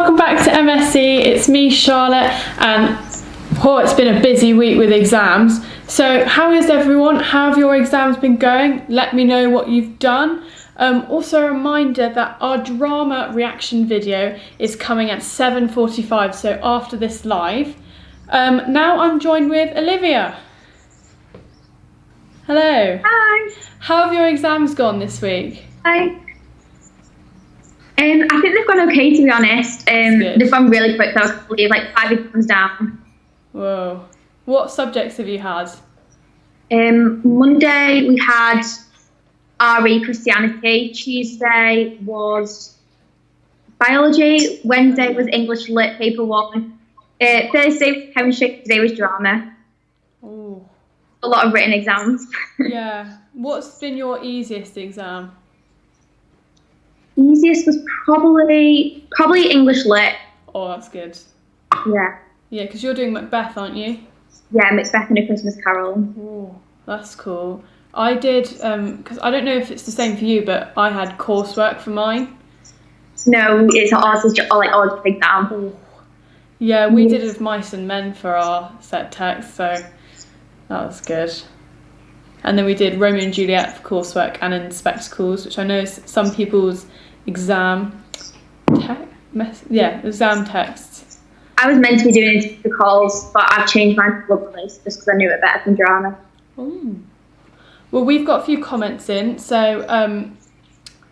welcome back to MSE. It's me, Charlotte, and it's been a busy week with exams. So how is everyone? How have your exams been going? Let me know what you've done. Also a reminder that our drama reaction video is coming at 7:45, so after this live. Now I'm joined with Olivia. Hello. Hi. How have your exams gone this week? Hi. I think they've gone okay, to be honest. They've gone really quick, though. I can't believe, 5 exams down. Whoa. What subjects have you had? Monday we had RE Christianity. Tuesday was biology. Wednesday was English Lit paper 1. Thursday was chemistry. Today was drama. Ooh. A lot of written exams. Yeah. What's been your easiest exam? Easiest was probably English Lit. Oh, that's good. Yeah. Yeah, because you're doing Macbeth, aren't you? Yeah, Macbeth and A Christmas Carol. Oh, that's cool. I did, because I don't know if it's the same for you, but I had coursework for mine. No, it's ours is just ours exam. Oh. Yeah, we did it with Mice and Men for our set text, so that was good. And then we did Romeo and Juliet for coursework and in spectacles, which I know is some people's exam exam texts. I was meant to be doing the calls, but I've changed mine to Lovelace just because I knew it better than drama. Ooh. Well, we've got a few comments in. So,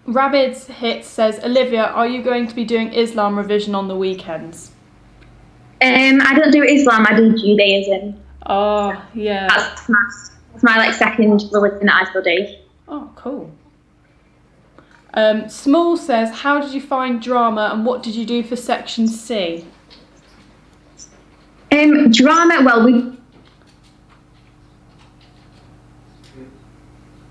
Rabbids Hits says, Olivia, are you going to be doing Islam revision on the weekends? I don't do Islam, I do Judaism. Oh, yeah. That's my second religion that I still do. Oh, cool. Small says, how did you find drama and what did you do for section C? Drama, well, we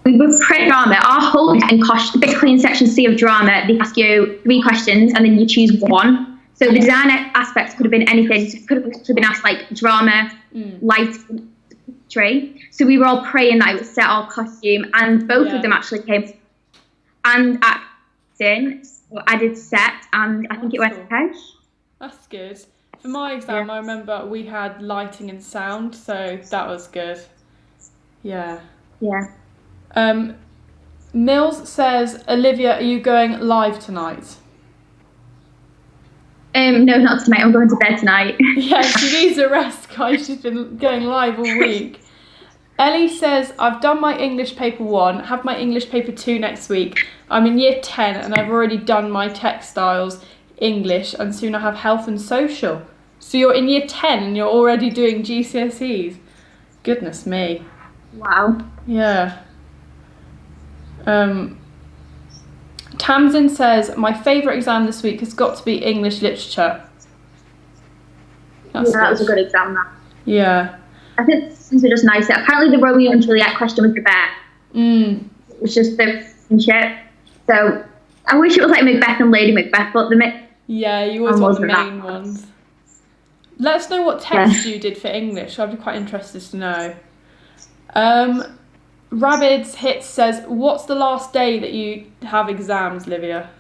were pre-drama. Our whole and basically in section C of drama, they ask you 3 questions and then you choose one. So the design aspects could have been anything. So it could have been asked drama, lighting, tree. So we were all praying that it would set our costume, and both of them actually came. And acting, so I did set, and I think it went okay. That's good. For my exam, I remember we had lighting and sound, so that was good. Yeah. Yeah. Mills says, Olivia, are you going live tonight? No, not tonight. I'm going to bed tonight. Yeah, she needs a rest, guys. She's been going live all week. Ellie says, I've done my English paper 1, have my English paper 2 next week. I'm in year 10 and I've already done my textiles, English, and soon I have health and social. So you're in year 10 and you're already doing GCSEs. Goodness me. Wow. Yeah. Tamsin says, my favourite exam this week has got to be English literature. That was a good exam, that. Yeah. I think things are just nice. Apparently the Romeo and Juliet question was the best. It was just the shit. So I wish it was like Macbeth and Lady Macbeth, but yeah, you always want the main ones. Let us know what text you did for English. I'd be quite interested to know. Rabbids Hits says, what's the last day that you have exams, Olivia?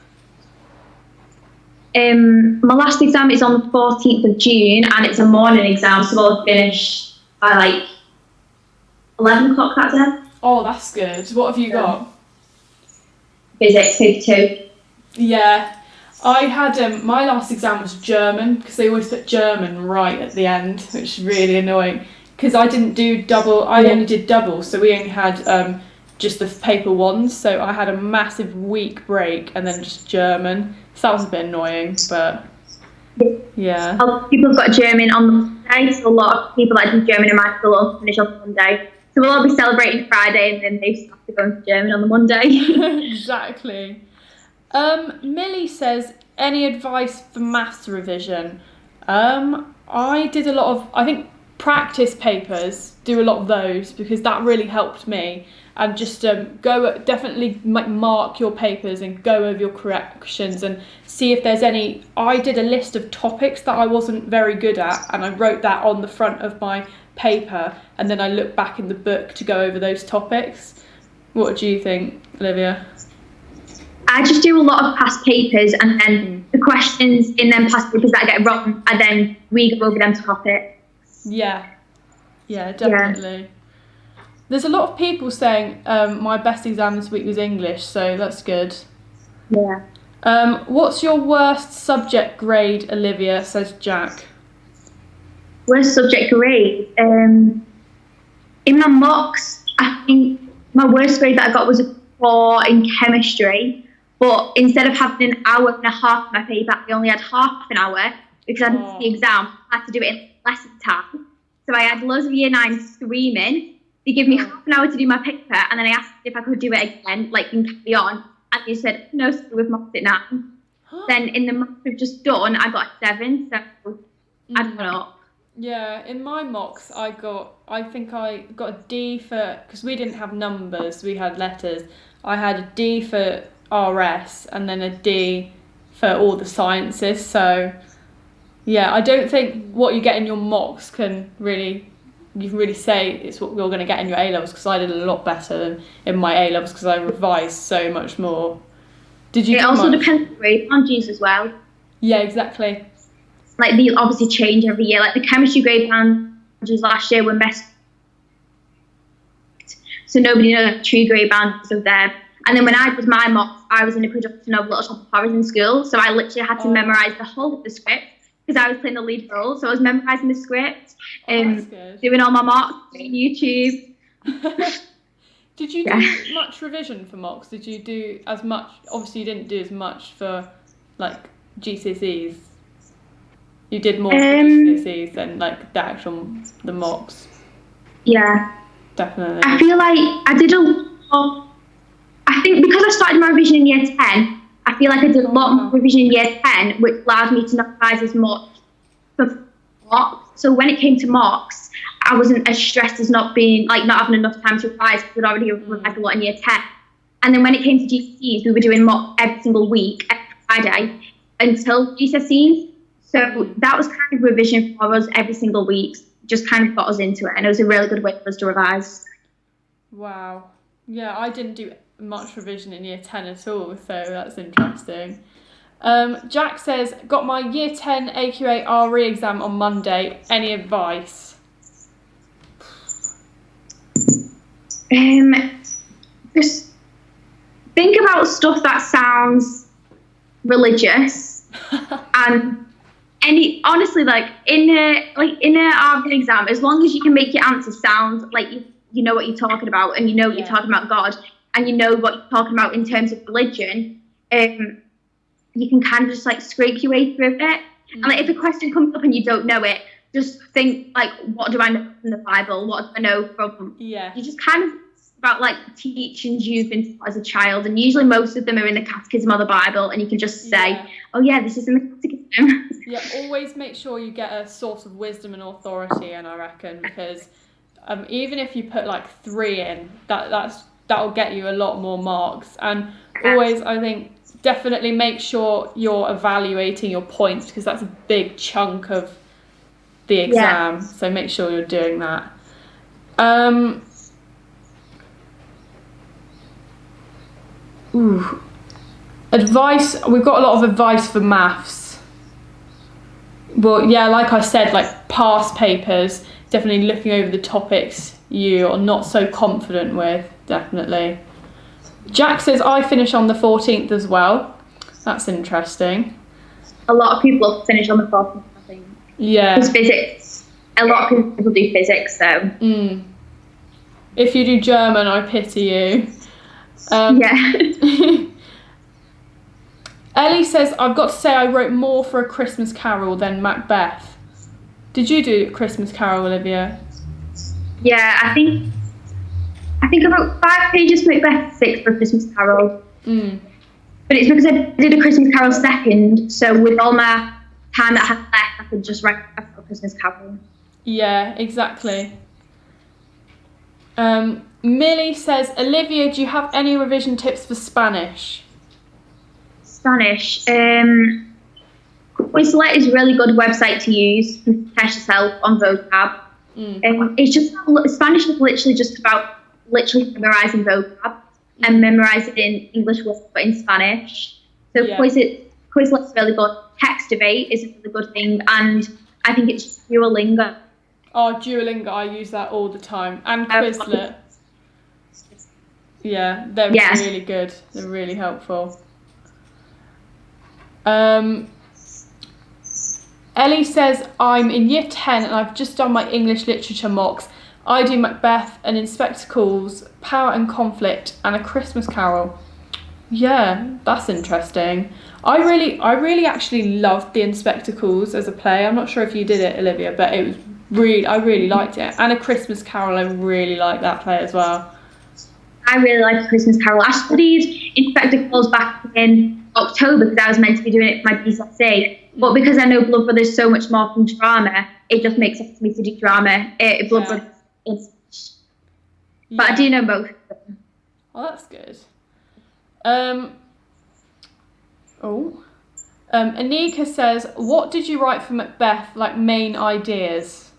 My last exam is on the 14th of June and it's a morning exam, so I'll finish by 11 o'clock that day. Oh, that's good. What have you got? Physics, paper 2. Yeah. I had, my last exam was German, because they always put German right at the end, which is really annoying. Because I didn't do double, I only did double, so we only had just the paper 1s, so I had a massive week break and then just German. So that was a bit annoying, but yeah. A lot of people have got German on Monday, so a lot of people that do German in my school will finish on Monday. So we'll all be celebrating Friday and then they have to go into German on the Monday. Exactly. Millie says, any advice for maths revision? I did a lot of, I think, practice papers, do a lot of those because that really helped me. And just definitely mark your papers and go over your corrections and see if there's any. I did a list of topics that I wasn't very good at and I wrote that on the front of my paper and then I looked back in the book to go over those topics. What do you think, Olivia? I just do a lot of past papers and then the questions in them past papers that I get wrong, and then we go over them topics. Yeah, definitely. There's a lot of people saying my best exam this week was English, so that's good. Yeah. What's your worst subject grade, Olivia, says Jack? Worst subject grade? In my mocks, I think my worst grade that I got was a 4 in chemistry, but instead of having an hour and a half in my paper, I only had half an hour because I didn't the exam. I had to do it in less time. So I had loads of year 9 screaming. They gave me half an hour to do my paper, and then I asked if I could do it again, like, and carry on. And they said, no, so we've mocked it now. Then in the mock we've just done, I got a 7, so I don't know. Yeah, in my mocks, I think I got a D for, because we didn't have numbers, we had letters. I had a D for RS and then a D for all the sciences. So, yeah, I don't think what you get in your mocks you can really say it's what you're going to get in your A-levels, because I did a lot better than in my A-levels because I revised so much more. Did you? It also depends on grade boundaries as well. Yeah, exactly. Like, they obviously change every year. Like, the chemistry grade boundaries last year were messed, so nobody knows the true grade boundaries of them. And then when I did my mocks, I was in a production of Little Shop of Horrors in school, so I literally had to memorise the whole of the script because I was playing the lead role. So I was memorising the script, doing all my mocks on YouTube. Did you do much revision for mocks? Did you do as much? Obviously, you didn't do as much for, like, GCSEs. You did more for GCSEs than, like, the mocks. Yeah. Definitely. I feel like I did a lot. I think because I started my revision in year 10, I feel like I did a lot more revision in year 10, which allowed me to not revise as much for mocks. So when it came to mocks, I wasn't as stressed as not having enough time to revise because I'd already revised a lot in year 10. And then when it came to GCSEs, we were doing mock every single week, every Friday, until GCSEs. So that was kind of revision for us every single week, just kind of got us into it. And it was a really good way for us to revise. Wow. Yeah, I didn't do much revision in year 10 at all, so that's interesting. Jack says, got my year 10 AQA RE exam on Monday. Any advice? Just think about stuff that sounds religious and honestly, like in a RE exam, as long as you can make your answer sound like you know what you're talking about, and you know you're talking about God, and you know what you're talking about in terms of religion, you can kind of just like scrape your way through it. And like if a question comes up and you don't know it, just think like, what do I know from the Bible? What do I know from? Yeah. You just kind of about like teachings you've been taught as a child, and usually most of them are in the Catechism or the Bible, and you can just say, oh yeah, this is in the Catechism. Yeah, always make sure you get a source of wisdom and authority in, I reckon, because even if you put like 3 in, that'll get you a lot more marks. And always, I think, definitely make sure you're evaluating your points, because that's a big chunk of the exam. So make sure you're doing that. Advice. We've got a lot of advice for maths. Well, yeah, like I said, like past papers, definitely looking over the topics you're not so confident with, definitely. Jack says, I finish on the 14th as well. That's interesting. A lot of people finish on the 14th, I think. Yeah. Because physics, a lot of people do physics, so. If you do German, I pity you. Ellie says, I've got to say I wrote more for A Christmas Carol than Macbeth. Did you do Christmas Carol, Olivia? Yeah, I think I wrote 5 pages for Macbeth, 6 for A Christmas Carol. But it's because I did A Christmas Carol second, so with all my time that I had left, I could just write A Christmas Carol. Yeah, exactly. Millie says, Olivia, do you have any revision tips for Spanish? Spanish. Quizlet is a really good website to use to test yourself on vocab. It's just Spanish is literally just about memorizing vocab and memorizing in English words but in Spanish. So Quizlet Quizlet's really good. Text debate is a really good thing, and I think it's Duolingo. Oh, Duolingo, I use that all the time. And Quizlet. Yeah, they're really good. They're really helpful. Ellie says, I'm in year 10 and I've just done my English literature mocks. I do Macbeth and In Spectacles, Power and Conflict, and A Christmas Carol. Yeah, that's interesting. I really actually loved the In Spectacles as a play. I'm not sure if you did it, Olivia, but it was I really liked it. And A Christmas Carol, I really liked that play as well. I really liked Christmas Carol. I studied In Spectacles back in October because I was meant to be doing it for my GCSE. But because I know Blood Brothers so much more from drama, it just makes sense for me to do drama. Blood Brothers is... But I do know both of them. Oh, that's good. Anika says, what did you write for Macbeth, like main ideas?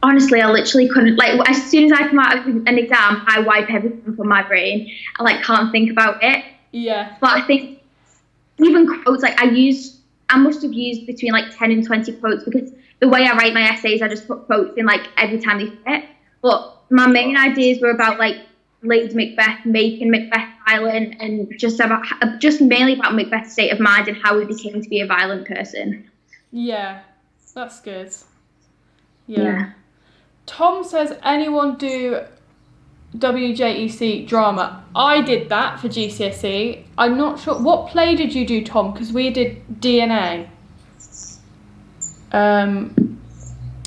Honestly, I literally couldn't, like, as soon as I come out of an exam, I wipe everything from my brain. I, like, can't think about it. Yeah. But I think even quotes, like, I must have used between, like, 10 and 20 quotes, because the way I write my essays, I just put quotes in, like, every time they fit. But my main ideas were about, like, Lady Macbeth, making Macbeth violent, and just mainly about Macbeth's state of mind and how he became to be a violent person. Yeah, that's good. Yeah. Tom says, anyone do WJEC drama? I did that for GCSE. I'm not sure. What play did you do, Tom? Because we did DNA.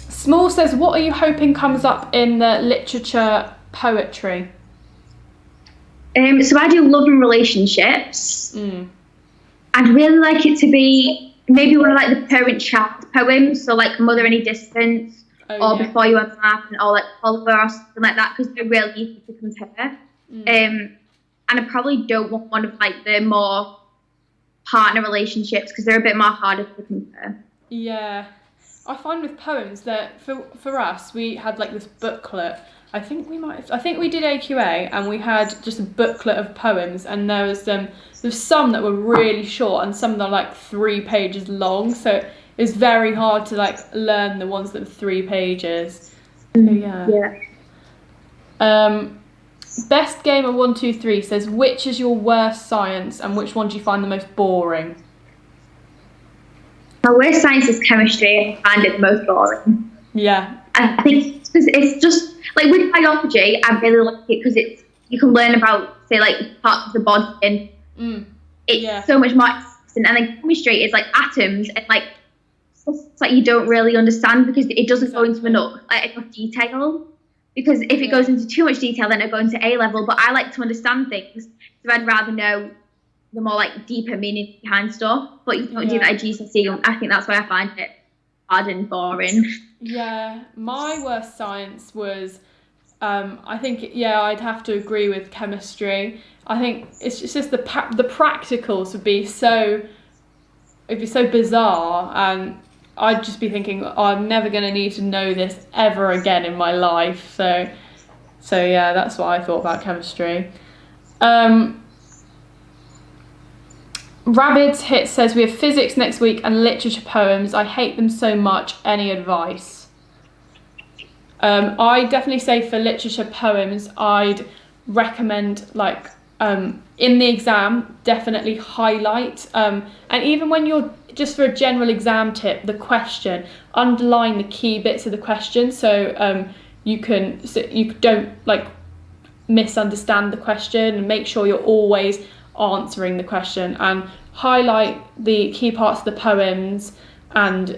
Small says, what are you hoping comes up in the literature poetry? So I do love and relationships. I'd really like it to be maybe one of like the parent-child poems, so like Mother Any Distance, Before You Were Mine, or like Oliver or something like that, because they're really easy to compare. And I probably don't want one of like the more partner relationships, because they're a bit more harder to compare. Yeah, I find with poems that for us, we had like this booklet. I think we did AQA, and we had just a booklet of poems, and there's some that were really short and some that are like 3 pages long, so it was very hard to like learn the ones that were 3 pages. So, yeah. Best Gamer 123 says, which is your worst science and which one do you find the most boring? My worst science is chemistry. I find it the most boring. Yeah. I think it's just like with biology, I really like it because you can learn about, say, like parts of the body, and it's so much more interesting. And then chemistry is like atoms, and like it's like you don't really understand because it doesn't go into enough detail. Because if it goes into too much detail, then it'll go into A level. But I like to understand things, so I'd rather know the more like deeper meaning behind stuff. But you don't do that at GCSE. I think that's why I find it hard and boring. Yeah, my worst science was, I think, I'd have to agree with chemistry. I think it's just the practicals would be it'd be so bizarre, and I'd just be thinking, I'm never going to need to know this ever again in my life. So yeah, that's what I thought about chemistry. Rabbids Hit says, we have physics next week and literature poems. I hate them so much. Any advice? I definitely say for literature poems, I'd recommend like in the exam, definitely highlight. And even when you're just for a general exam tip, the question, underline the key bits of the question, so you don't like misunderstand the question, and make sure you're always answering the question, and highlight the key parts of the poems, and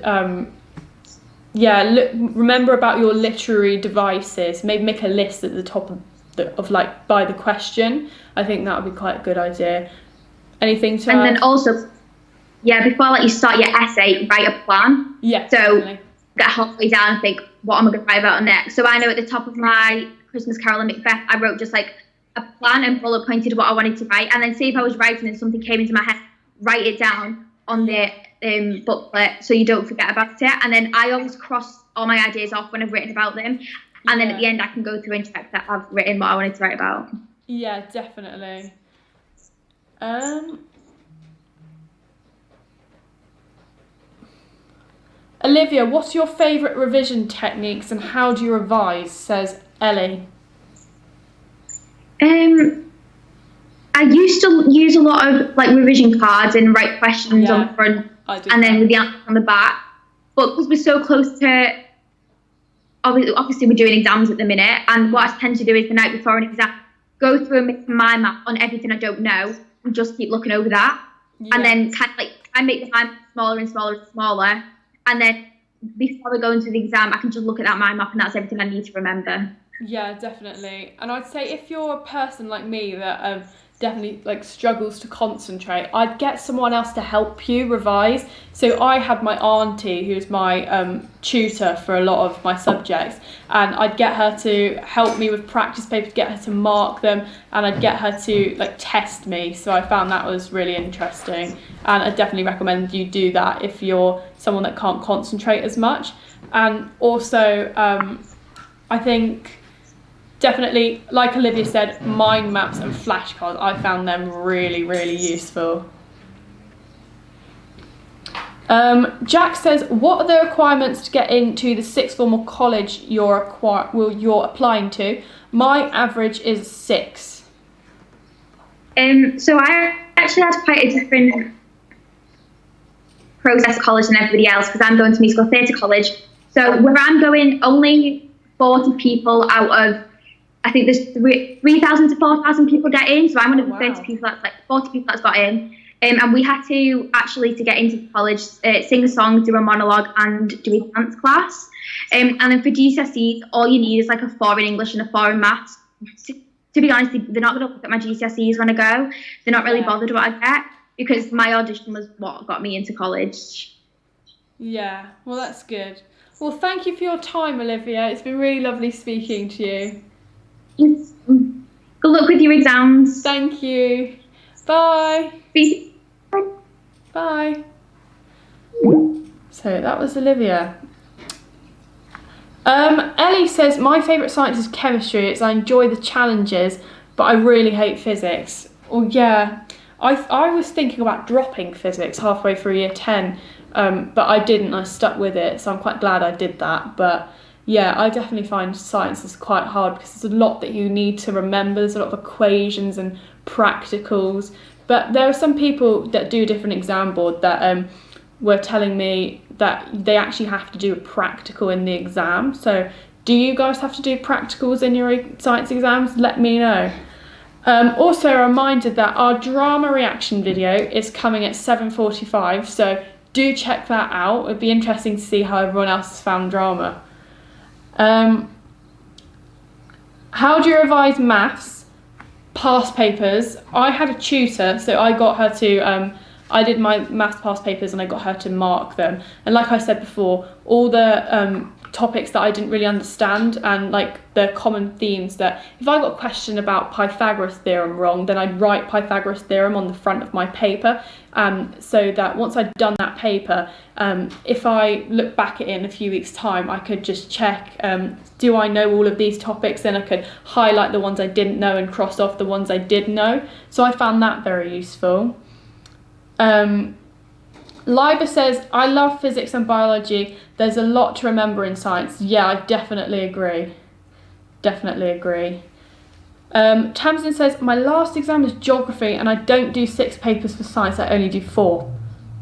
remember about your literary devices. Maybe make a list at the top of like by the question. I think that would be quite a good idea. Anything to add? And then also, before like you start your essay, write a plan. Yeah. So definitely. Get halfway down and think, what am I going to write about next? So I know at the top of my Christmas Carol and Macbeth, I wrote just like a plan and bullet pointed what I wanted to write, and then see if I was writing and something came into my head, write it down on the booklet so you don't forget about it. And then I always cross all my ideas off when I've written about them, and then at the end I can go through and check that I've written what I wanted to write about. Yeah, definitely. Olivia, what's your favourite revision techniques and how do you revise? Says Ellie. I used to use a lot of like revision cards and write questions on the front and then with the answers on the back. But because we're so close to, obviously we're doing exams at the minute, and what I tend to do is the night before an exam, go through and make my map on everything I don't know and just keep looking over that. And then kind of like I make the mind smaller and smaller and smaller. And then before I go into the exam, I can just look at that mind map and that's everything I need to remember. Yeah, definitely. And I'd say if you're a person like me that definitely like struggles to concentrate, I'd get someone else to help you revise. So I had my auntie who's my tutor for a lot of my subjects, and I'd get her to help me with practice papers, get her to mark them, and I'd get her to like test me. So I found that was really interesting, and I definitely recommend you do that if you're someone that can't concentrate as much. And also I think definitely, like Olivia said, mind maps and flashcards, I found them really, really useful. Jack says, what are the requirements to get into the sixth form or college you're applying to? My average is 6. So I actually had quite a different process at college than everybody else because I'm going to musical theatre college. So where I'm going, only 40 people out of, I think there's 3,000 to 4,000 people get in. So I'm one of the 30 people that's like 40 people that's got in. And we had to actually, to get into college, sing a song, do a monologue and do a dance class. And then for GCSEs, all you need is like a 4 in English and a 4 in maths. To be honest, they're not going to look at my GCSEs when I go. They're not really bothered what I get because my audition was what got me into college. Yeah, well, that's good. Well, thank you for your time, Olivia. It's been really lovely speaking to you. Good luck with your exams. Thank you. Bye. Bye. Bye. So that was Olivia. Ellie says, my favourite science is chemistry. I enjoy the challenges, but I really hate physics. Oh yeah, I was thinking about dropping physics halfway through year 10, but I didn't. I stuck with it, so I'm quite glad I did that. But yeah, I definitely find science is quite hard because there's a lot that you need to remember. There's a lot of equations and practicals. But there are some people that do a different exam board that were telling me that they actually have to do a practical in the exam. So do you guys have to do practicals in your science exams? Let me know. Also a reminder that our drama reaction video is coming at 7:45, so do check that out. It'd be interesting to see how everyone else has found drama. How do you revise maths? Past papers. I had a tutor, so I got her to I did my maths past papers and I got her to mark them. And like I said before, all the topics that I didn't really understand and like the common themes, that if I got a question about Pythagoras theorem wrong, then I'd write Pythagoras theorem on the front of my paper, so that once I'd done that paper, if I look back at it in a few weeks' time, I could just check, do I know all of these topics? Then I could highlight the ones I didn't know and cross off the ones I did know. So I found that very useful. Liba says, I love physics and biology. There's a lot to remember in science. Yeah, I definitely agree. Definitely agree. Tamsin says, my last exam is geography and I don't do 6 papers for science, I only do 4.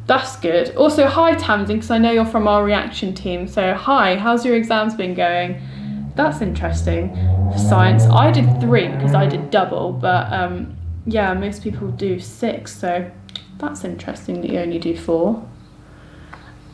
That's good. Also, hi Tamsin, because I know you're from our reaction team. So hi, how's your exams been going? That's interesting. For science, I did 3 because I did double, but yeah, most people do 6, so that's interesting that you only do 4.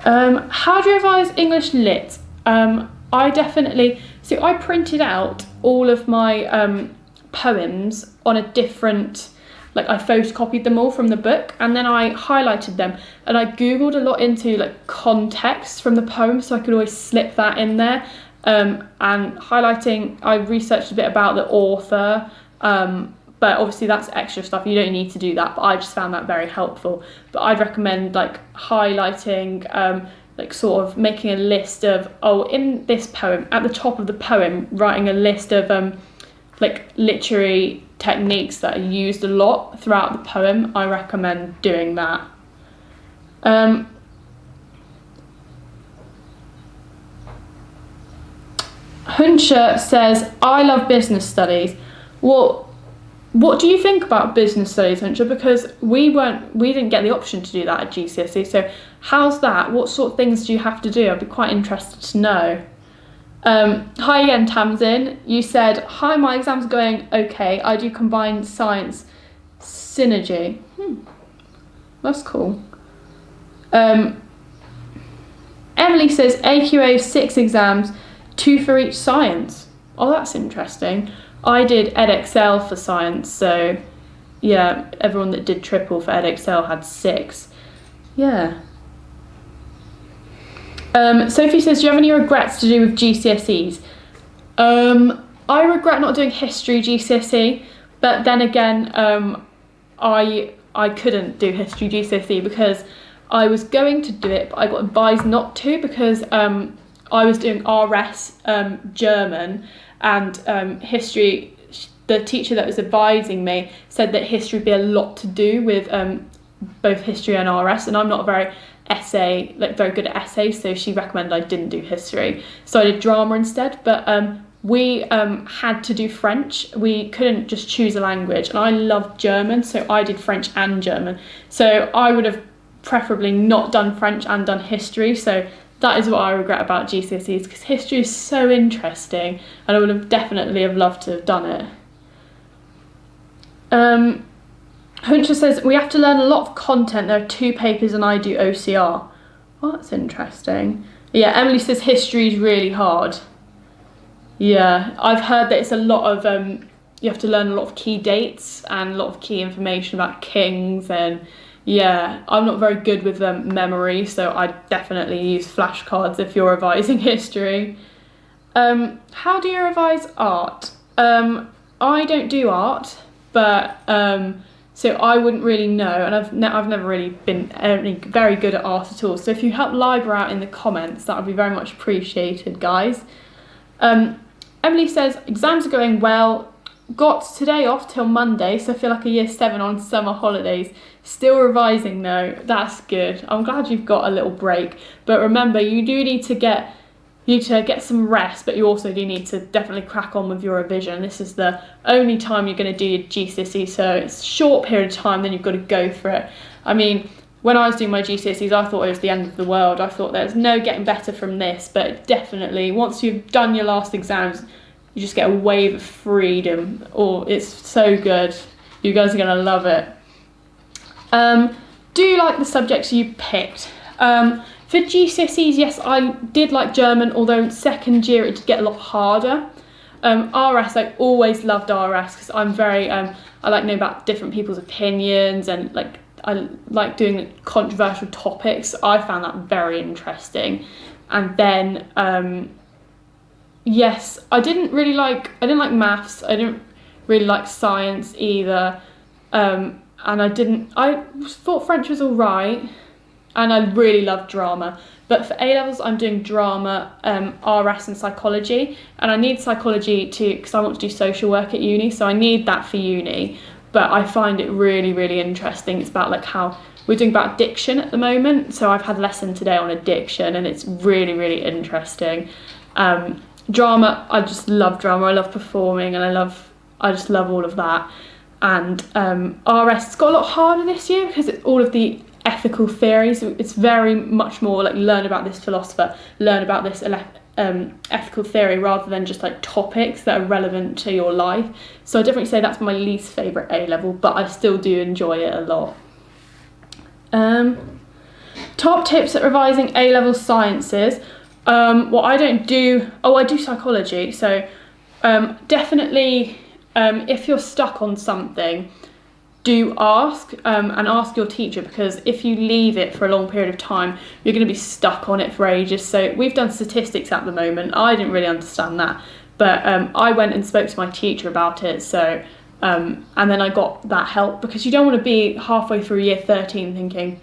How do you revise English Lit? I definitely, so I printed out all of my poems on a different, like I photocopied them all from the book and then I highlighted them and I googled a lot into like context from the poem, so I could always slip that in there. And highlighting, I researched a bit about the author, but obviously that's extra stuff, you don't need to do that, but I just found that very helpful. But I'd recommend like highlighting, like sort of making a list of, in this poem, at the top of the poem, writing a list of like literary techniques that are used a lot throughout the poem, I recommend doing that. Huncher says, I love business studies. What do you think about business studies, Huncher? Because we didn't get the option to do that at GCSE. So how's that? What sort of things do you have to do? I'd be quite interested to know. Hi again, Tamsin. You said, hi, my exam's going okay. I do combined science synergy. That's cool. Emily says, AQA 6 exams, 2 for each science. Oh, that's interesting. I did Edexcel for science, so yeah, everyone that did triple for Edexcel had 6. Yeah. Sophie says, do you have any regrets to do with GCSEs? I regret not doing history GCSE, but then again, I couldn't do history GCSE because I was going to do it, but I got advised not to because I was doing RS German, and history. The teacher that was advising me said that history would be a lot to do with both history and RS, and I'm not very good at essays, so she recommended I didn't do history. So I did drama instead, but we had to do French. We couldn't just choose a language, and I loved German, so I did French and German. So I would have preferably not done French and done history, so that is what I regret about GCSEs, because history is so interesting, and I would have definitely loved to have done it. Hunter says, we have to learn a lot of content. There are 2 papers and I do OCR. Oh, that's interesting. Yeah, Emily says history is really hard. Yeah, I've heard that it's a lot of, you have to learn a lot of key dates and a lot of key information about kings, and yeah, I'm not very good with memory, so I definitely use flashcards if you're revising history. How do you revise art? I don't do art, but so I wouldn't really know, and I've never really been very good at art at all. So if you help Libra out in the comments, that would be very much appreciated, guys. Emily says, exams are going well. Got today off till Monday, so I feel like a year 7 on summer holidays. Still revising though. That's good. I'm glad you've got a little break. But remember, you do need to get some rest, but you also do need to definitely crack on with your revision. This is the only time you're going to do your GCSE, so it's a short period of time, then you've got to go for it. I mean, when I was doing my GCSEs, I thought it was the end of the world. I thought there's no getting better from this, but definitely once you've done your last exams, you just get a wave of freedom. Oh, it's so good. You guys are going to love it. Do you like the subjects you picked? For GCSEs, yes, I did like German, although in second year it did get a lot harder. RS, I always loved RS because I'm very, I like knowing about different people's opinions, and I like doing controversial topics. I found that very interesting. And then, yes, I didn't like maths. I didn't really like science either. And I thought French was all right. And I really love drama. But for A-levels, I'm doing drama, RS and psychology. And I need psychology because I want to do social work at uni. So I need that for uni. But I find it really, really interesting. It's about how we're doing about diction at the moment. So I've had a lesson today on addiction, and it's really, really interesting. Drama, I just love drama. I love performing, and I just love all of that. And RS, it's got a lot harder this year because it's all of the ethical theories. It's very much more learn about this philosopher, learn about this ethical theory, rather than just topics that are relevant to your life. So I definitely say that's my least favourite A-level, but I still do enjoy it a lot. Top tips at revising A-level sciences. I don't do, I do psychology, so definitely if you're stuck on something, do ask and ask your teacher, because if you leave it for a long period of time, you're going to be stuck on it for ages. So we've done statistics at the moment. I didn't really understand that, but I went and spoke to my teacher about it. So and then I got that help, because you don't want to be halfway through year 13 thinking,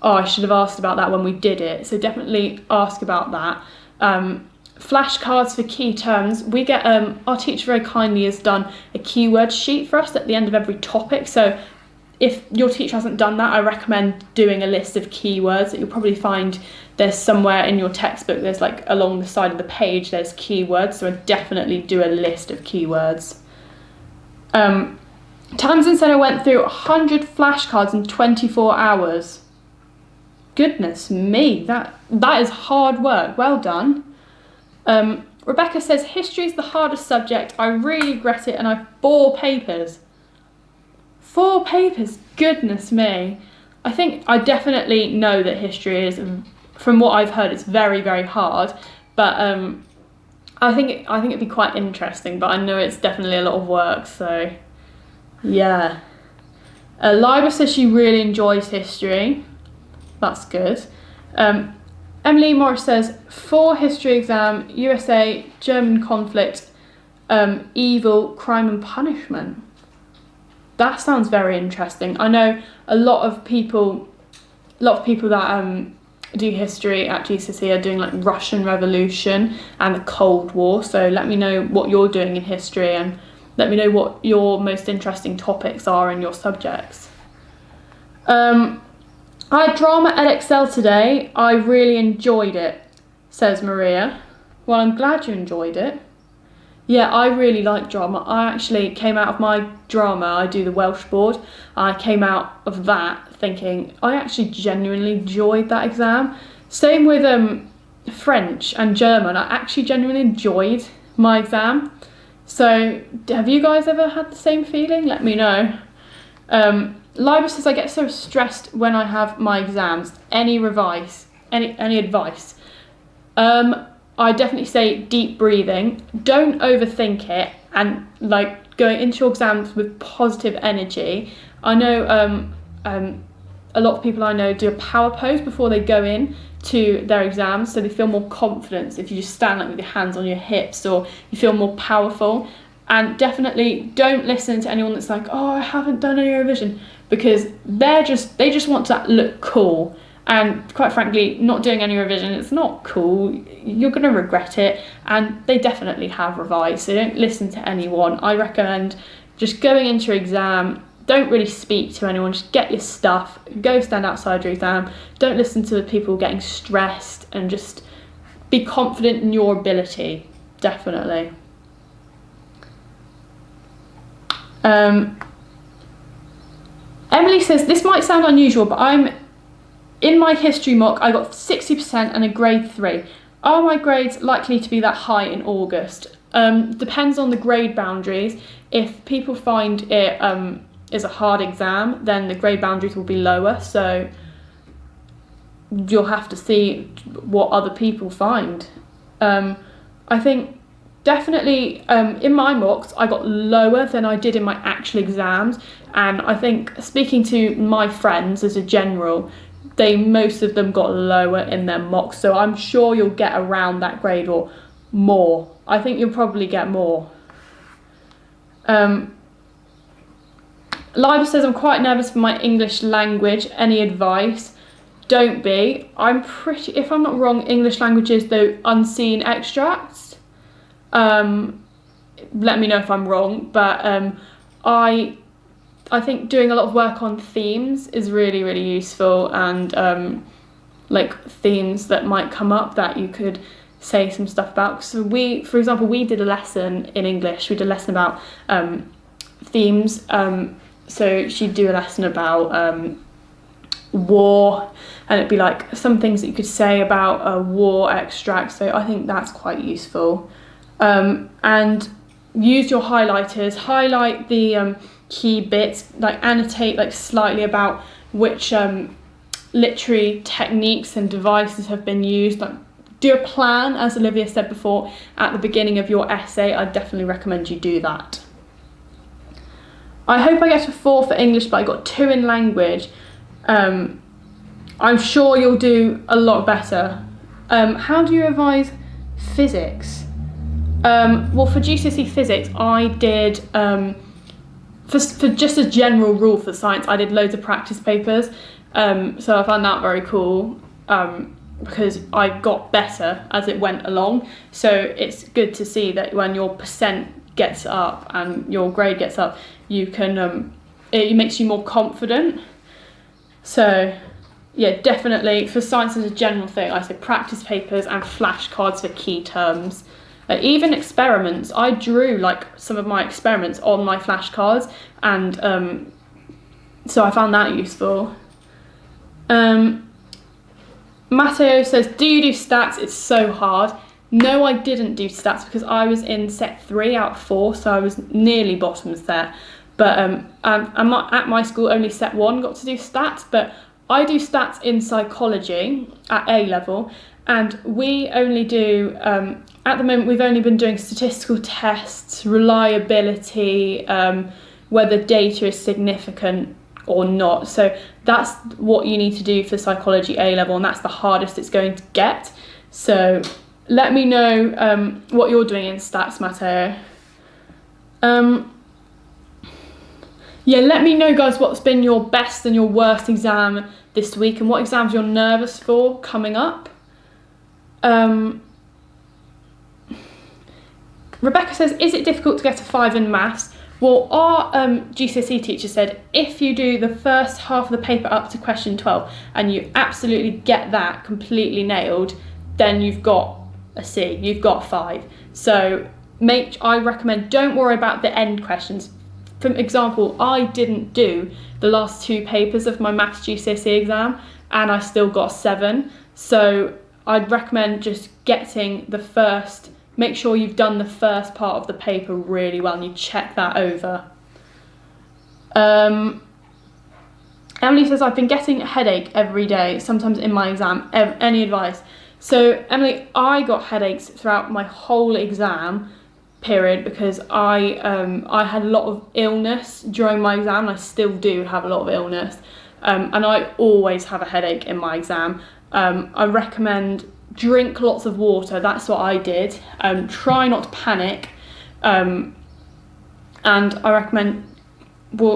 oh, I should have asked about that when we did it. So definitely ask about that. flashcards for key terms. We get our teacher very kindly has done a keyword sheet for us at the end of every topic. So if your teacher hasn't done that, I recommend doing a list of keywords that you'll probably find there's somewhere in your textbook. There's like along the side of the page, there's keywords. So I definitely do a list of keywords. Tamsin said I went through 100 flashcards in 24 hours. Goodness me, that is hard work. Well done. Rebecca says history is the hardest subject. I really regret it, and I've 4 papers. 4 papers. Goodness me. I think I definitely know that history is, from what I've heard, it's very, very hard. But I think it'd be quite interesting. But I know it's definitely a lot of work. So yeah. Lyra says she really enjoys history. That's good. Emily Morris says 4 history exam, USA, German conflict, evil, crime and punishment. That sounds very interesting. I know a lot of people that do history at GCSE are doing like Russian Revolution and the Cold War. So let me know what you're doing in history, and let me know what your most interesting topics are in your subjects. I had drama at Excel today. I really enjoyed it, says Maria. Well, I'm glad you enjoyed it. Yeah, I really like drama. I actually came out of my drama, I do the Welsh board. I came out of that thinking I actually genuinely enjoyed that exam. Same with French and German. I actually genuinely enjoyed my exam. So have you guys ever had the same feeling? Let me know. Libra says I get so stressed when I have my exams. Any advice? I definitely say deep breathing. Don't overthink it, and like going into your exams with positive energy. I know a lot of people I know do a power pose before they go in to their exams, so they feel more confidence if you just stand like with your hands on your hips, or you feel more powerful. And definitely don't listen to anyone that's like, oh, I haven't done any revision, because they just want to look cool. And quite frankly, not doing any revision, it's not cool. You're going to regret it. And they definitely have revised, so don't listen to anyone. I recommend just going into your exam, don't really speak to anyone, just get your stuff, go stand outside your exam. Don't listen to the people getting stressed, and just be confident in your ability, definitely. Emily says, this might sound unusual, but in my history mock, I got 60% and a grade 3. Are my grades likely to be that high in August? Depends on the grade boundaries. If people find it is a hard exam, then the grade boundaries will be lower. So you'll have to see what other people find. I think definitely in my mocks, I got lower than I did in my actual exams. And I think speaking to my friends as a general, most of them got lower in their mocks. So I'm sure you'll get around that grade or more. I think you'll probably get more. Liva says, I'm quite nervous for my English language. Any advice? Don't be. If I'm not wrong, English language is the unseen extracts. Let me know if I'm wrong, but I think doing a lot of work on themes is really, really useful, and like themes that might come up that you could say some stuff about. So for example, we did a lesson in English. We did a lesson about themes. So she'd do a lesson about war, and it'd be like some things that you could say about a war extract. So I think that's quite useful. And use your highlighters. Highlight the key bits, like annotate like slightly about which literary techniques and devices have been used. Like do a plan, as Olivia said before, at the beginning of your essay. I definitely recommend you do that. I hope I get a 4 for English, but I got 2 in language. I'm sure you'll do a lot better. How do you revise physics? Well, for GCSE physics, I did, for just a general rule for science, I did loads of practice papers. So I found that very cool. because I got better as it went along. So it's good to see that when your percent gets up and your grade gets up, you can it makes you more confident. So yeah, definitely for science as a general thing, I say practice papers and flashcards for key terms. Even experiments, I drew like some of my experiments on my flashcards, and so I found that useful. Matteo says, do you do stats? It's so hard. No, I didn't do stats because I was in set 3 out of 4, so I was nearly bottoms there. But I'm not at my school, only set 1 got to do stats, but I do stats in psychology at A level, and we only do, at the moment we've only been doing statistical tests, reliability, whether data is significant or not. So that's what you need to do for psychology A level, and that's the hardest it's going to get. So let me know what you're doing in stats, Matteo. Yeah, let me know, guys, what's been your best and your worst exam this week and what exams you're nervous for coming up. Rebecca says, is it difficult to get a 5 in maths? Well, our GCSE teacher said if you do the first half of the paper up to question 12 and you absolutely get that completely nailed, then you've got a C, you've got 5. So I recommend don't worry about the end questions. For example, I didn't do the last 2 papers of my maths GCSE exam and I still got 7. So I'd recommend just getting the first, make sure you've done the first part of the paper really well and you check that over. Emily says, I've been getting a headache every day, sometimes in my exam. Any advice? So Emily, I got headaches throughout my whole exam period because I had a lot of illness during my exam, and I still do have a lot of illness, and I always have a headache in my exam. I recommend drink lots of water. That's what I did. Try not to panic, and I recommend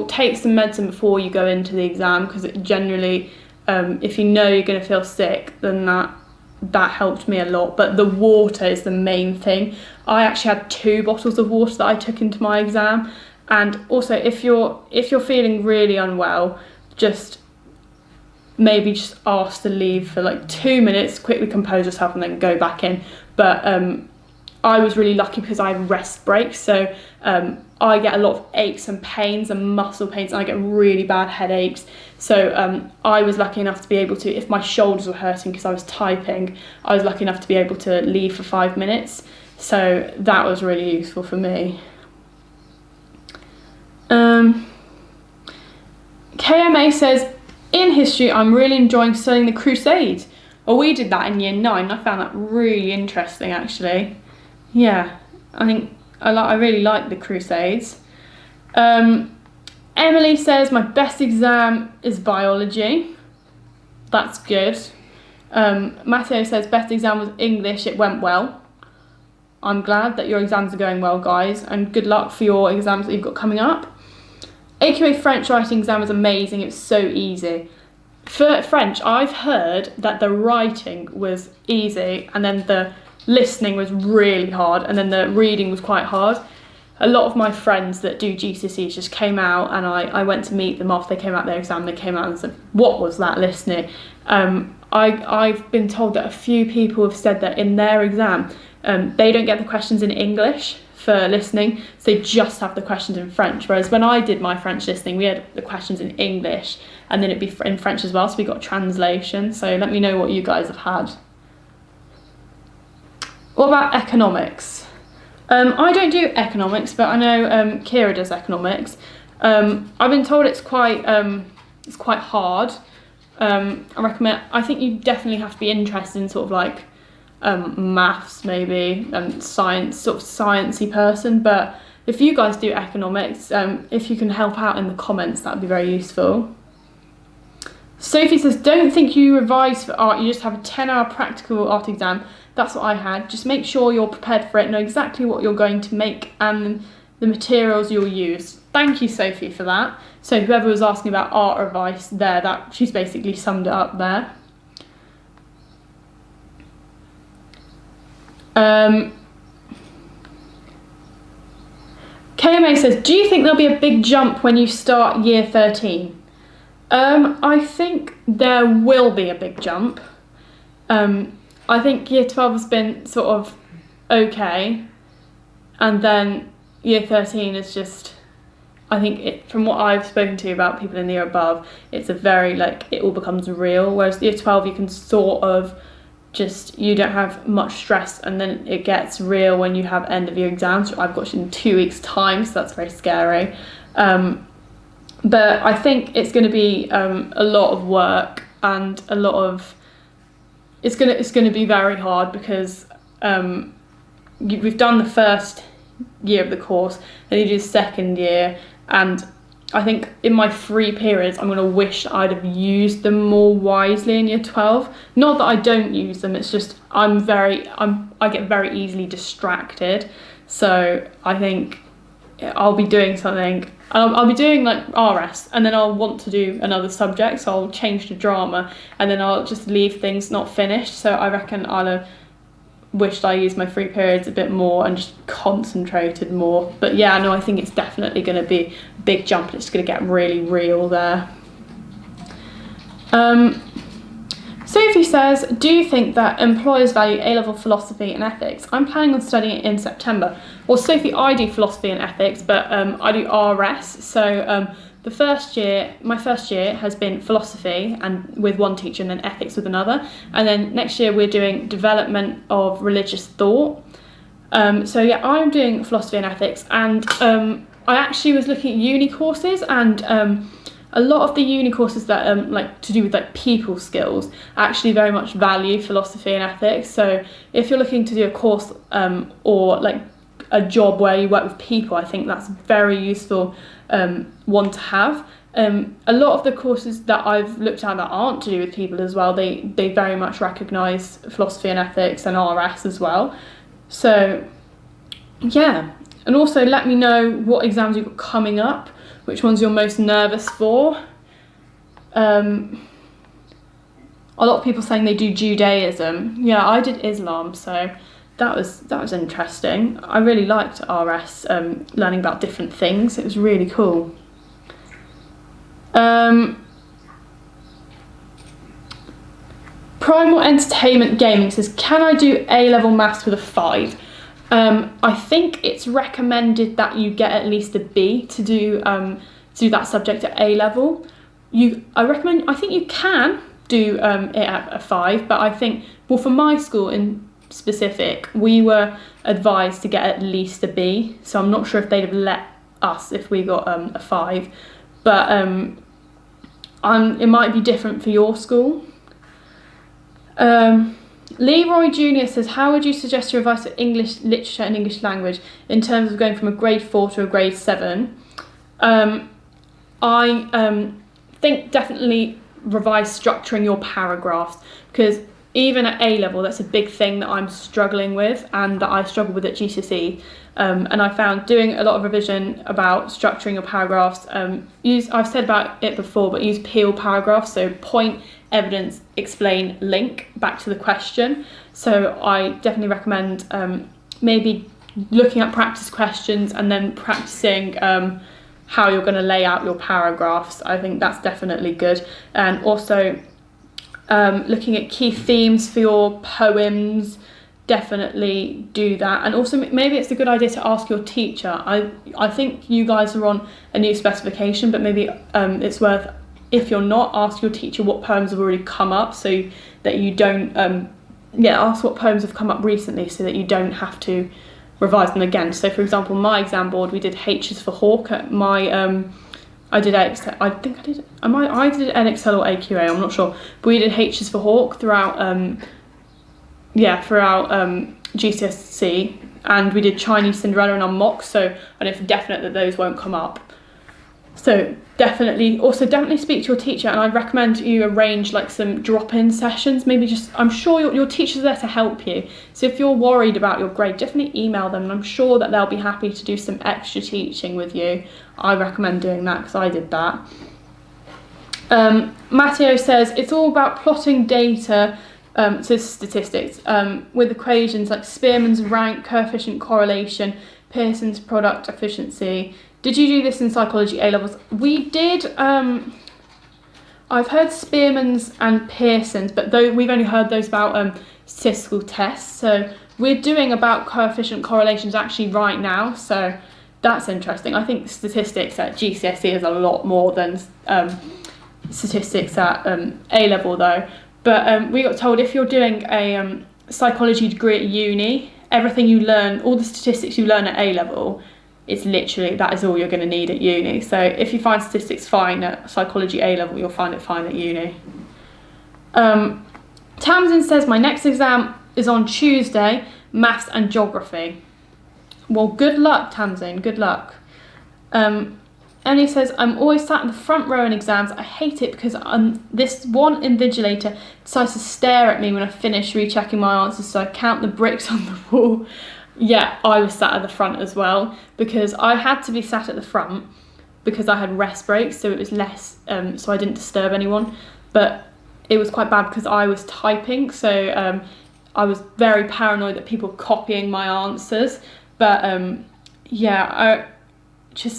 take some medicine before you go into the exam, because it generally, if you know you're going to feel sick, then that helped me a lot. But the water is the main thing. I actually had 2 bottles of water that I took into my exam. And also, if you're feeling really unwell, maybe just ask to leave for like 2 minutes, quickly compose yourself and then go back in. But I was really lucky because I have rest breaks, so I get a lot of aches and pains and muscle pains, and I get really bad headaches. So I was lucky enough to be able to, if my shoulders were hurting because I was typing, I was lucky enough to be able to leave for 5 minutes. So that was really useful for me. KMA says, in history, I'm really enjoying studying the Crusades. Well, we did that in year 9. I found that really interesting, actually. Yeah, I think I really like the Crusades. Emily says, my best exam is biology. That's good. Matteo says, best exam was English. It went well. I'm glad that your exams are going well, guys, and good luck for your exams that you've got coming up. AQA French writing exam was amazing. It was so easy. For French, I've heard that the writing was easy and then the listening was really hard and then the reading was quite hard. A lot of my friends that do GCSEs just came out, and I went to meet them after they came out their exam. They came out and said, what was that listening? I've been told that a few people have said that in their exam, they don't get the questions in English for listening, so they just have the questions in French. Whereas when I did my French listening, we had the questions in English and then it'd be in French as well, so we got translation. So let me know what you guys have had. What about economics? I don't do economics, but I know Kira does economics. I've been told it's quite hard. I think you definitely have to be interested in sort of like maths maybe, and science, sort of sciencey person. But if you guys do economics, if you can help out in the comments, that would be very useful. Sophie says, don't think you revise for art, you just have a 10-hour practical art exam. That's what I had. Just make sure you're prepared for it, know exactly what you're going to make and the materials you'll use. Thank you, Sophie, for that. So whoever was asking about art advice there, she's basically summed it up there. KMA says, do you think there'll be a big jump when you start year 13? I think there will be a big jump. I think year 12 has been sort of okay, and then year 13 is just, I think from what I've spoken to about people in the year above, it's a very, like, it all becomes real, whereas year 12 you can sort of just, you don't have much stress, and then it gets real when you have end of year exams. I've got in 2 weeks time, so that's very scary. But I think it's going to be a lot of work and a lot of, it's going to be very hard, because we've done the first year of the course, and you do the second year, and I think in my free periods I'm going to wish I'd have used them more wisely in year 12. Not that I don't use them, it's just I get very easily distracted. So I think I'll be doing something, I'll be doing like RS, and then I'll want to do another subject, so I'll change to drama, and then I'll just leave things not finished. So I reckon I'll have wished I used my free periods a bit more and just concentrated more. But yeah, no, I think it's definitely going to be a big jump. It's going to get really real there. Sophie says, do you think that employers value A-level philosophy and ethics? I'm planning on studying it in September. Well, Sophie, I do philosophy and ethics, but I do RS. So my first year has been philosophy and with one teacher, and then ethics with another. And then next year we're doing development of religious thought. So yeah, I'm doing philosophy and ethics, and I actually was looking at uni courses, and a lot of the uni courses that like to do with like people skills actually very much value philosophy and ethics. So if you're looking to do a course or like a job where you work with people, I think that's very useful one to have. A lot of the courses that I've looked at that aren't to do with people as well, they very much recognise philosophy and ethics and RS as well. So yeah, and also let me know what exams you've got coming up, which ones you're most nervous for. A lot of people saying they do Judaism. Yeah, I did Islam, so that was interesting. I really liked RS, learning about different things. It was really cool. Primal Entertainment Gaming says, can I do A-level maths with a 5? I think it's recommended that you get at least a B to do that subject at A-level. I think you can do it at a 5, but I think, well, for my school in specific, we were advised to get at least a B, so I'm not sure if they'd have let us if we got a 5, but it might be different for your school. Leroy Jr. says, how would you suggest to revise for English literature and English language in terms of going from a grade 4 to a grade 7? I think definitely revise structuring your paragraphs, because even at A-level, that's a big thing that I'm struggling with, and that I struggle with at GCSE. And I found doing a lot of revision about structuring your paragraphs, I've said about it before, but use PEAL paragraphs, so point, evidence, explain, link, back to the question. So I definitely recommend maybe looking at practice questions and then practicing how you're going to lay out your paragraphs. I think that's definitely good. And also looking at key themes for your poems, definitely do that. And also maybe it's a good idea to ask your teacher. I think you guys are on a new specification, but maybe it's worth, if you're not, ask your teacher what poems have already come up, so that you don't ask what poems have come up recently, so that you don't have to revise them again. So for example, my exam board, we did H's for Hawk at my I did NXL or AQA, I'm not sure, but we did H's for Hawk throughout GCSE, and we did Chinese Cinderella in our mock, so I know for definite that those won't come up. So definitely speak to your teacher, and I'd recommend you arrange like some drop-in sessions, maybe just, I'm sure your teacher's there to help you, so if you're worried about your grade, definitely email them, and I'm sure that they'll be happy to do some extra teaching with you. I recommend doing that because I did that. Matteo says, it's all about plotting data so this is statistics, with equations like Spearman's rank, coefficient correlation, Pearson's product efficiency. Did you do this in psychology A-levels? We did. I've heard Spearman's and Pearson's, but though we've only heard those about statistical tests. So we're doing about coefficient correlations actually right now. So that's interesting. I think statistics at GCSE is a lot more than statistics at A-level though. But we got told if you're doing a psychology degree at uni, everything you learn, all the statistics you learn at A-level, it's literally, that is all you're going to need at uni. So if you find statistics fine at psychology A-level, you'll find it fine at uni. Tamsin says, my next exam is on Tuesday, maths and geography. Well, good luck, Tamsin, good luck. Annie says, I'm always sat in the front row in exams. I hate it because this one invigilator decides to stare at me when I finish rechecking my answers, so I count the bricks on the wall. Yeah, I was sat at the front as well because I had to be sat at the front because I had rest breaks, so it was less, so I didn't disturb anyone. But it was quite bad because I was typing, so I was very paranoid that people were copying my answers. But yeah,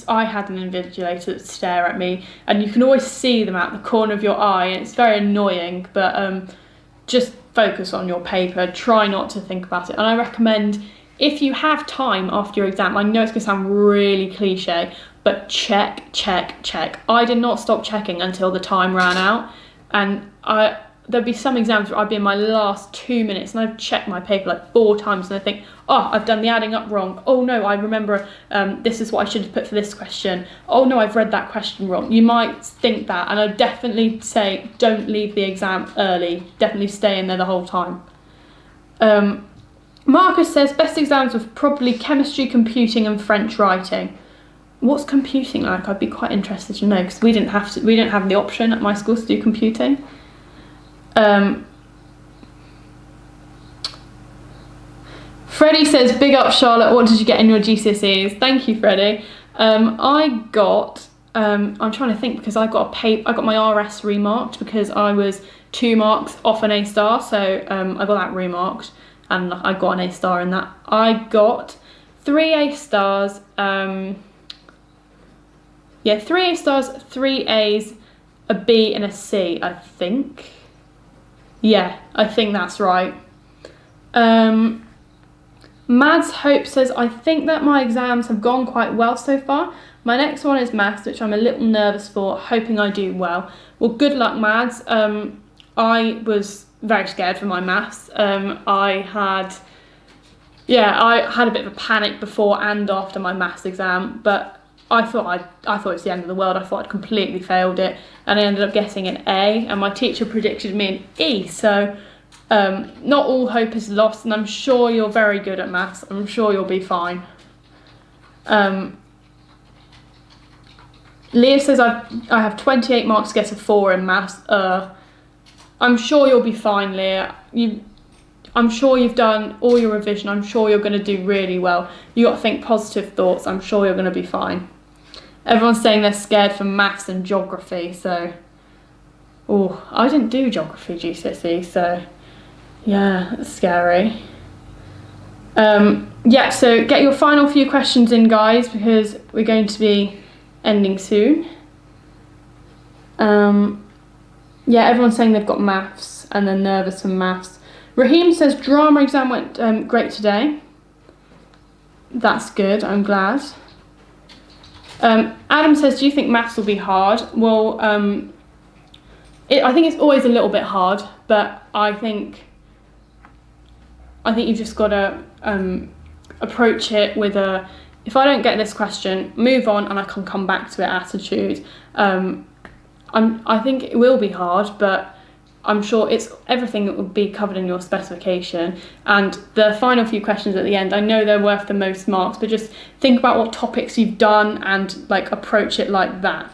I had an invigilator that stare at me, and you can always see them out the corner of your eye, and it's very annoying. But just focus on your paper. Try not to think about it, and I recommend, if you have time after your exam, I know it's going to sound really cliche, but check. I did not stop checking until the time ran out, and there'd be some exams where I'd be in my last 2 minutes and I've checked my paper like 4 times and I think, oh, I've done the adding up wrong. Oh no, I remember this is what I should have put for this question. Oh no, I've read that question wrong. You might think that, and I'd definitely say don't leave the exam early. Definitely stay in there the whole time. Marcus says best exams were probably chemistry, computing and French writing. What's computing like? I'd be quite interested to know because we didn't have the option at my school to do computing. Freddie says, big up Charlotte, what did you get in your GCSEs? Thank you, Freddie. I got, I'm trying to think because I got my RS remarked because I was 2 marks off an A star, so I got that remarked and I got an A star in that. I got 3 A stars, 3 A stars, 3 A's, a B and a C, I think. Yeah, I think that's right. Mads Hope says, I think that my exams have gone quite well so far. My next one is maths, which I'm a little nervous for, hoping I do well. Well, good luck, Mads. I was very scared for my maths. I had a bit of a panic before and after my maths exam, but I thought it was the end of the world. I thought I'd completely failed it, and I ended up getting an A, and my teacher predicted me an E, so not all hope is lost, and I'm sure you're very good at maths. I'm sure you'll be fine. Leah says I have 28 marks to get a 4 in maths. I'm sure you'll be fine, Leah. I'm sure you've done all your revision. I'm sure you're going to do really well. You got to think positive thoughts. I'm sure you're going to be fine. Everyone's saying they're scared for maths and geography, so I didn't do geography GCSE, so yeah, that's scary. So get your final few questions in, guys, because we're going to be ending soon. Everyone's saying they've got maths and they're nervous for maths. Raheem says drama exam went great today. That's good, I'm glad. Adam says, do you think maths will be hard? Well, I think it's always a little bit hard, but I think you've just got to approach it with if I don't get this question, move on and I can come back to it attitude. I think it will be hard, but I'm sure it's everything that will be covered in your specification. And the final few questions at the end, I know they're worth the most marks, but just think about what topics you've done and approach it like that.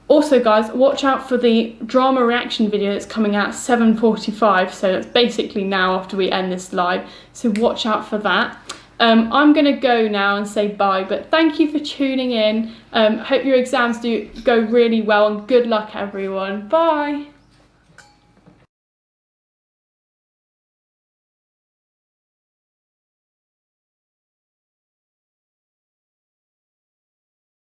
Also, guys, watch out for the drama reaction video that's coming out at 7:45, so that's basically now after we end this live, so watch out for that. I'm going to go now and say bye, but thank you for tuning in. Hope your exams do go really well, and good luck, everyone. Bye.